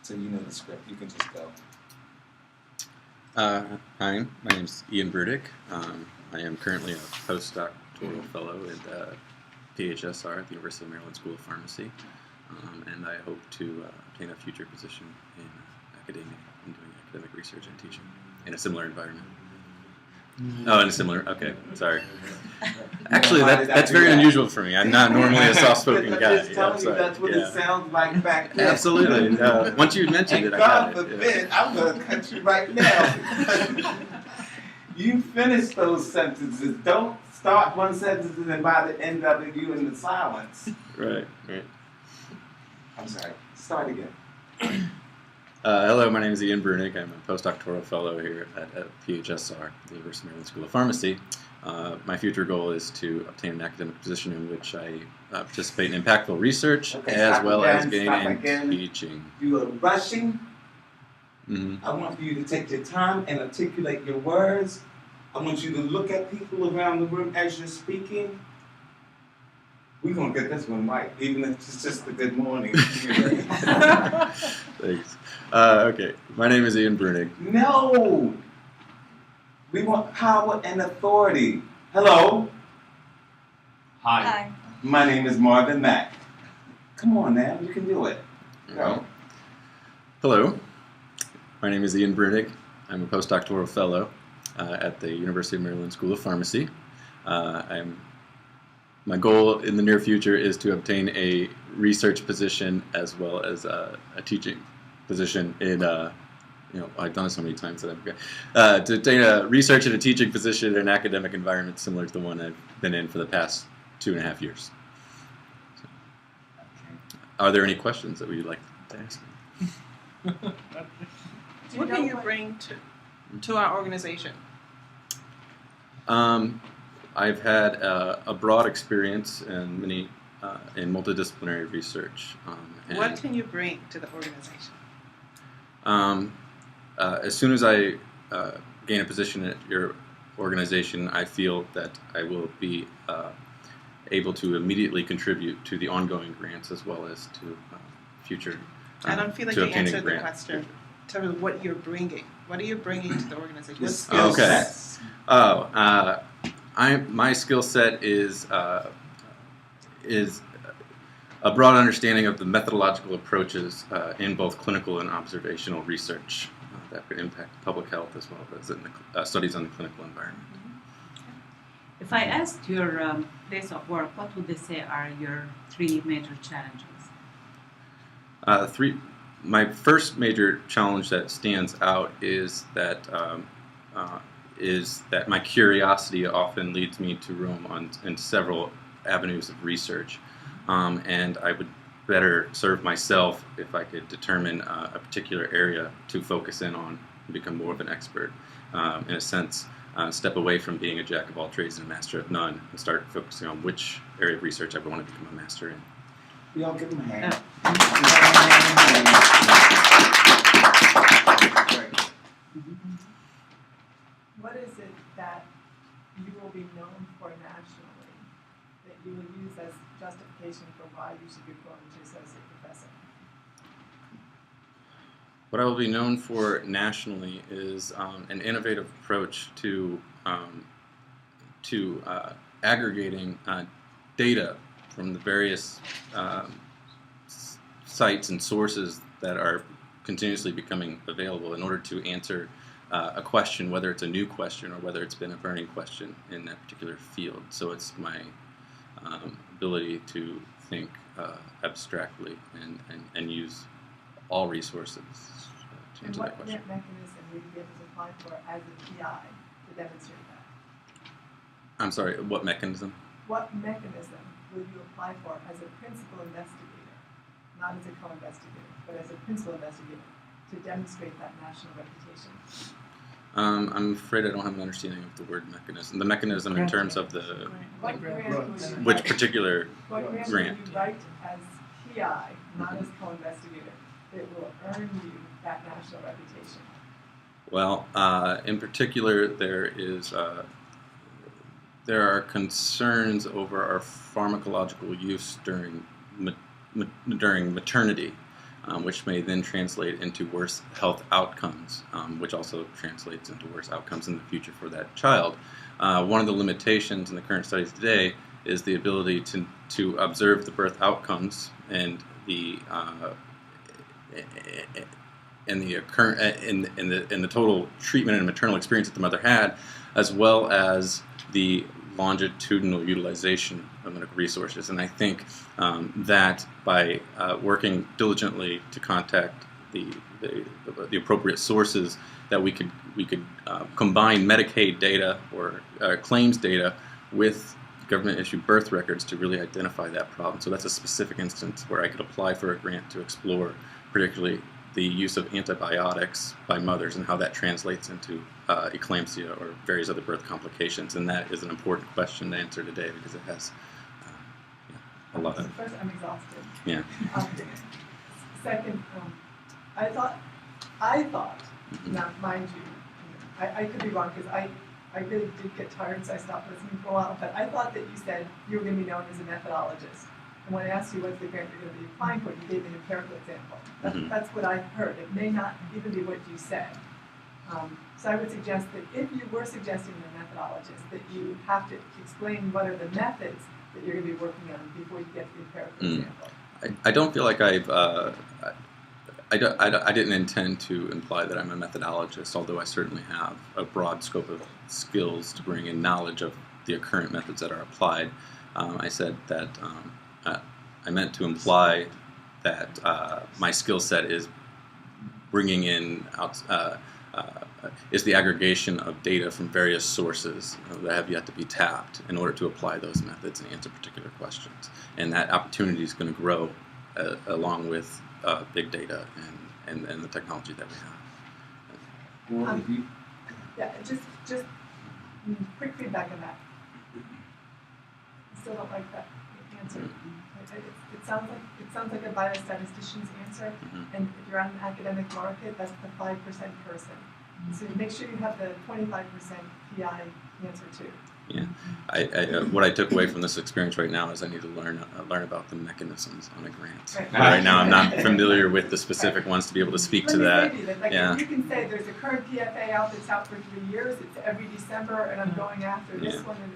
So you know the script. You can just go. Hi, my name is Ian Burdick. I am currently a postdoctoral fellow at PHSR at the University of Maryland School of Pharmacy, and I hope to obtain a future position in academia and doing academic research and teaching in a similar environment. Oh, in a similar, okay, sorry. Actually, that's very unusual for me. I'm not normally a soft-spoken guy. I'm just telling you that's what it sounds like back then. Absolutely. Once you mentioned it, I got it. God forbid, I'm going to cut you right now. You finish those sentences. Don't start one sentence and then by the end of it, you in the silence. Right. I'm sorry. Start again. Hello, my name is Ian Brunick. I'm a postdoctoral fellow here at PHSR, the University of Maryland School of Pharmacy. My future goal is to obtain an academic position in which I participate in impactful research as well as gain in teaching. You are rushing. I want you to take your time and articulate your words. I want you to look at people around the room as you're speaking. We're going to get this one right, even if it's just a good morning. Thanks. Okay, my name is Ian Brunick. No! We want power and authority. Hello? Hi. My name is Marvin Mack. Come on now, you can do it. Go. Hello, my name is Ian Brunick. I'm a postdoctoral fellow at the University of Maryland School of Pharmacy. My goal in the near future is to obtain a research position as well as a teaching position in, I've done it so many times that I forget. To obtain a research and a teaching position in an academic environment similar to the one I've been in for the past 2.5 years. So, are there any questions that you'd like to ask me? What can you bring to our organization? I've had a broad experience in in multidisciplinary research. What can you bring to the organization? As soon as I gain a position at your organization, I feel that I will be able to immediately contribute to the ongoing grants as well as to future. I don't feel like you answered the question. Tell me what you're bringing. What are you bringing to the organization? What skill sets? My skill set is a broad understanding of the methodological approaches in both clinical and observational research that could impact public health as well as in the studies on the clinical environment. If I asked your place of work, what would they say are your 3 major challenges? My first major challenge that stands out is that my curiosity often leads me to roam in several avenues of research, and I would better serve myself if I could determine a particular area to focus in on and become more of an expert. In a sense, step away from being a jack of all trades and a master of none and start focusing on which area of research I want to become a master in. We all give them a hand. What is it that you will be known for nationally that you will use as justification for why you should be promoted to associate professor? What I will be known for nationally is an innovative approach to aggregating data from the various sites and sources that are continuously becoming available in order to answer a question, whether it's a new question or whether it's been a burning question in that particular field. So it's my ability to think abstractly and use all resources to answer that question. What mechanism will you be able to apply for as a PI to demonstrate that? I'm sorry, what mechanism? What mechanism will you apply for as a principal investigator, not as a co-investigator, but as a principal investigator, to demonstrate that national reputation? I'm afraid I don't have an understanding of the word mechanism. The mechanism in terms of the which particular What grant grant? will you write as PI, not as co-investigator, that will earn you that national reputation? Well, in particular, there are concerns over our pharmacological use during maternity, which may then translate into worse health outcomes, which also translates into worse outcomes in the future for that child. One of the limitations in the current studies today is the ability to observe the birth outcomes and the total treatment and maternal experience that the mother had, as well as the longitudinal utilization of medical resources. And I think that by working diligently to contact the appropriate sources, that we could combine Medicaid data or claims data with government-issued birth records to really identify that problem. So that's a specific instance where I could apply for a grant to explore, particularly the use of antibiotics by mothers and how that translates into eclampsia or various other birth complications. And that is an important question to answer today because it has a lot of... First, I'm exhausted. Yeah. Second, I thought, now mind you, I could be wrong because I really did get tired, so I stopped listening for a while, but I thought that you said you were going to be known as a methodologist. And when I asked you what's the grant you're going to be applying for, you gave me an empirical example. That's what I heard. It may not even be what you said. So I would suggest that if you were suggesting a methodologist, that you have to explain what are the methods that you're going to be working on before you get to the empirical example. I don't feel like I didn't intend to imply that I'm a methodologist, although I certainly have a broad scope of skills to bring in knowledge of the current methods that are applied. I said that I meant to imply that my skill set is bringing in is the aggregation of data from various sources that have yet to be tapped in order to apply those methods and answer particular questions. And that opportunity is going to grow along with big data and the technology that we have. Yeah, just quick feedback on that. I still don't like that answer. It sounds like a biostatistician's answer, and if you're on an academic market, that's the 5% person. So make sure you have the 25% PI answer too. Yeah, what I took away from this experience right now is I need to learn about the mechanisms on a grant. Right now, I'm not familiar with the specific ones to be able to speak to that. If you can say there's a current PFA out that's out for 3 years, it's every December, and I'm going after this one. And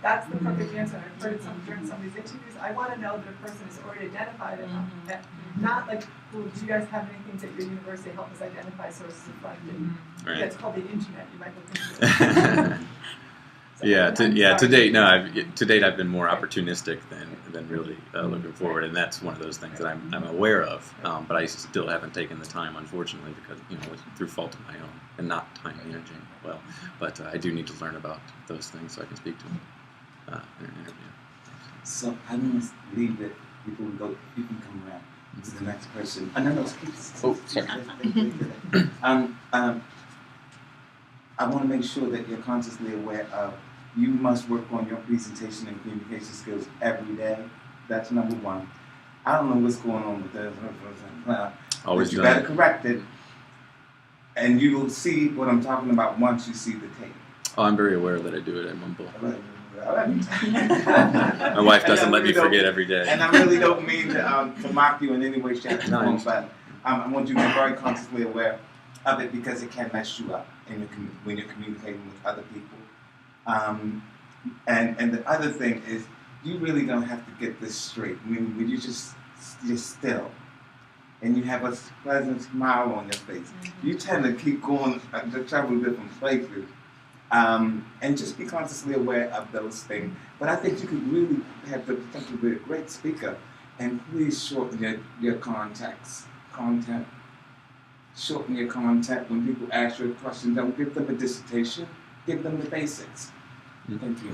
that's the perfect answer. And I've heard it during some of these interviews. I want to know that a person is already identified, and not like, well, do you guys have anything that your university help us identify sources of funding? Right. That's called the internet. You might look into it. To date I've been more opportunistic than really looking forward, and that's one of those things that I'm aware of, but I still haven't taken the time, unfortunately, because through fault of my own and not time managing well. But I do need to learn about those things so I can speak to them in an interview. So I want to leave it before we go. You can come around to the next question. No, sorry. I want to make sure that you're consciously aware of you must work on your presentation and communication skills every day. That's number one. I don't know what's going on with this. Always you better correct it. And you will see what I'm talking about once you see the tape. Oh, I'm very aware that I do it. I mumble. My wife doesn't let me forget every day. And I really don't mean to mock you in any way, shape, or form, but I want you to be very consciously aware of it because it can mess you up when you're communicating with other people. And the other thing is, you really don't have to get this straight. When you you're still, and you have a pleasant smile on your face, you tend to keep going to travel different places, and just be consciously aware of those things. But I think you could really have the potential to be a great speaker, and please shorten your content. Shorten your content. When people ask you a question, don't give them a dissertation. Give them the basics. Thank you.